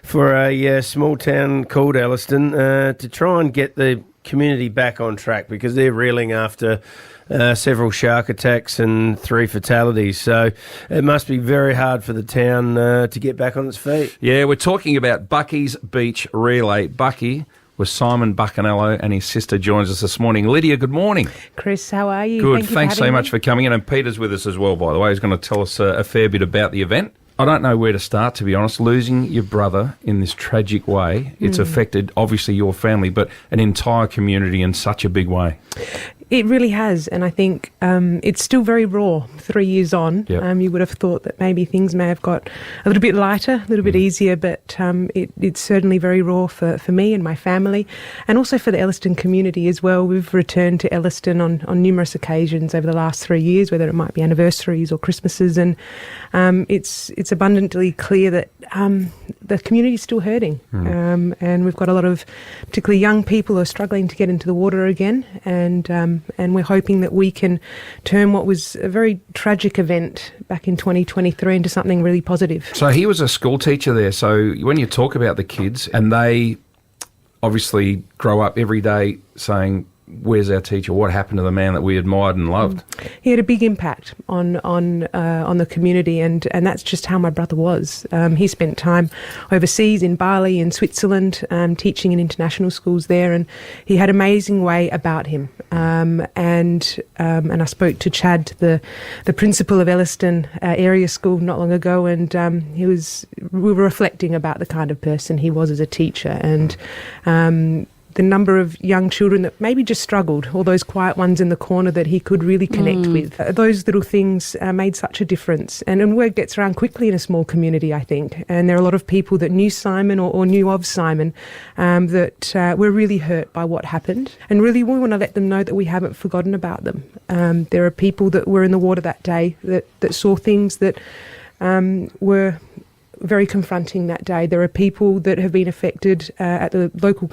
for a small town called Elliston to try and get the community back on track, because they're reeling after several shark attacks and 3 fatalities. So it must be very hard for the town to get back on its feet. Yeah, we're talking about Bucky's Beach Relay. Bucky was Simon Buccanello, and his sister joins us this morning. Lydia, good morning. Chris, how are you? Good, thanks so much for coming in. And Peter's with us as well, by the way. He's going to tell us a fair bit about the event. I don't know where to start, to be honest. Losing your brother in this tragic way, it's affected, obviously, your family, but an entire community in such a big way. It really has, and I think it's still very raw 3 years on. Yep. You would have thought that maybe things may have got a little bit lighter, a little bit easier, but it's certainly very raw for me and my family, and also for the Elliston community as well. We've returned to Elliston on numerous occasions over the last 3 years, whether it might be anniversaries or Christmases, and it's abundantly clear that the community is still hurting, and we've got a lot of particularly young people who are struggling to get into the water again, and we're hoping that we can turn what was a very tragic event back in 2023 into something really positive. So he was a school teacher there. So when you talk about the kids, and they obviously grow up every day saying, where's our teacher? What happened to the man that we admired and loved? He had a big impact on the community, and that's just how my brother was. He spent time overseas in Bali, in Switzerland, teaching in international schools there, and he had an amazing way about him. And I spoke to Chad, the principal of Elliston Area School, not long ago, and we were reflecting about the kind of person he was as a teacher, and the number of young children that maybe just struggled, all those quiet ones in the corner that he could really connect with. Those little things made such a difference. And word gets around quickly in a small community, I think. And there are a lot of people that knew Simon or knew of Simon that were really hurt by what happened. And really we want to let them know that we haven't forgotten about them. There are people that were in the water that day that saw things that were very confronting that day. There are people that have been affected at the local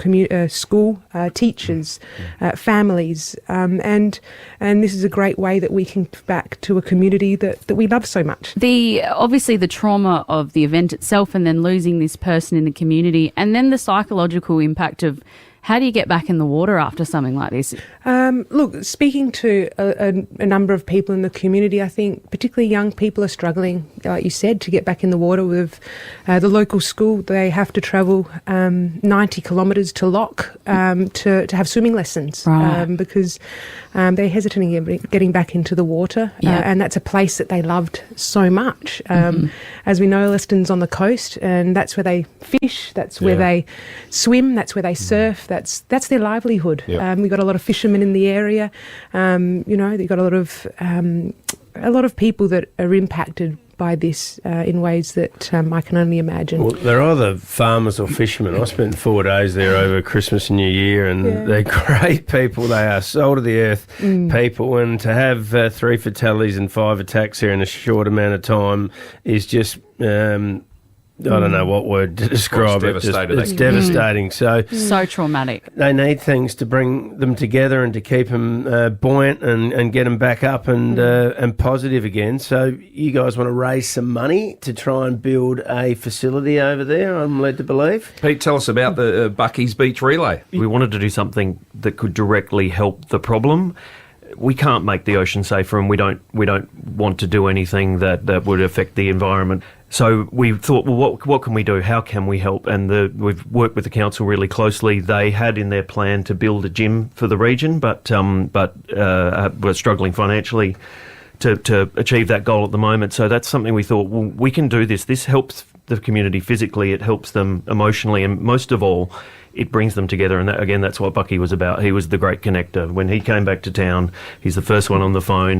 school, teachers, families, and this is a great way that we can give back to a community that we love so much. Obviously the trauma of the event itself, and then losing this person in the community, and then the psychological impact of how do you get back in the water after something like this? Look, speaking to a number of people in the community, I think particularly young people are struggling, like you said, to get back in the water. With the local school, they have to travel 90 kilometres to Loch to have swimming lessons, right. Because they're hesitant in getting back into the water, and that's a place that they loved so much. As we know, Elliston's on the coast, and that's where they fish, that's where they swim, that's where they surf. That's their livelihood. Yep. We've got a lot of fishermen in the area. They've got a lot of people that are impacted by this in ways that I can only imagine. Well, they're either farmers or fishermen. I spent 4 days there over Christmas and New Year, and they're great people. They are salt of the earth people, and to have 3 fatalities and 5 attacks here in a short amount of time is just I don't know what word to describe it. It's devastating. So traumatic. They need things to bring them together and to keep them buoyant and get them back up and positive again. So you guys want to raise some money to try and build a facility over there, I'm led to believe. Pete, tell us about the Bucky's Beach Relay. We wanted to do something that could directly help the problem. We can't make the ocean safer, and we don't want to do anything that would affect the environment. So we thought, well, what can we do? How can we help? And we've worked with the council really closely. They had in their plan to build a gym for the region, but were struggling financially to achieve that goal at the moment. So that's something we thought, well, we can do this. This helps the community physically. It helps them emotionally, and most of all, it brings them together. And that's what Bucky was about. He was the great connector. When he came back to town, he's the first one on the phone.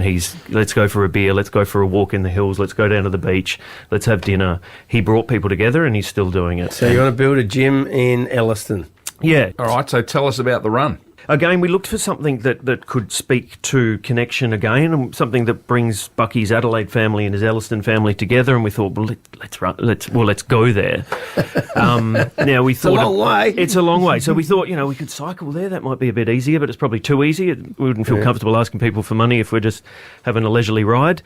Let's go for a beer, let's go for a walk in the hills, let's go down to the beach, let's have dinner. He brought people together, and he's still doing it. So you want to build a gym in Elliston? Yeah. All right, so tell us about the run. again, we looked for something that could speak to connection again, and something that brings Bucky's Adelaide family and his Elliston family together. And we thought, well, let's go there. Now we thought a long way. It's a long way. So we thought, we could cycle there. That might be a bit easier, but it's probably too easy. We wouldn't feel comfortable asking people for money if we're just having a leisurely ride.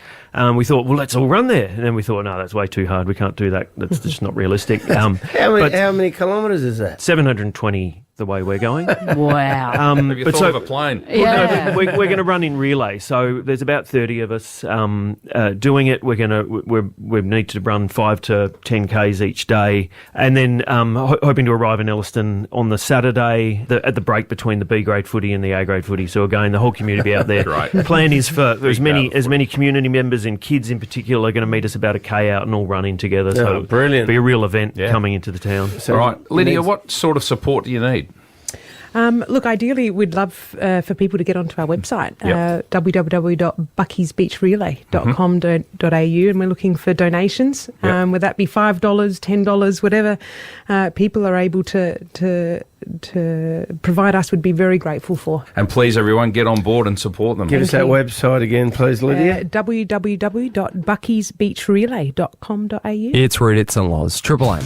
We thought, well, let's all run there. And then we thought, no, that's way too hard. We can't do that. That's just not realistic. How many kilometres is that? 720 the way we're going. Wow. Have you thought of a plane? Yeah. We're going to run in relay. So there's about 30 of us doing it. We need to run 5 to 10 Ks each day, and then hoping to arrive in Elliston on the Saturday at the break between the B grade footy and the A grade footy. So again, the whole community out there. Right. The plan is for as many community members and kids in particular are going to meet us about a K out and all run in together. So brilliant. It'll be a real event coming into the town. All right, Lydia, what sort of support do you need? Look, ideally, we'd love for people to get onto our website, www.buckysbeachrelay.com.au, and we're looking for donations. Whether that be $5, $10, whatever people are able to provide us, would be very grateful for. And please, everyone, get on board and support them. Give us that website again, please, Lydia. www.buckysbeachrelay.com.au. It's Ruud, it's in Loz. Triple M.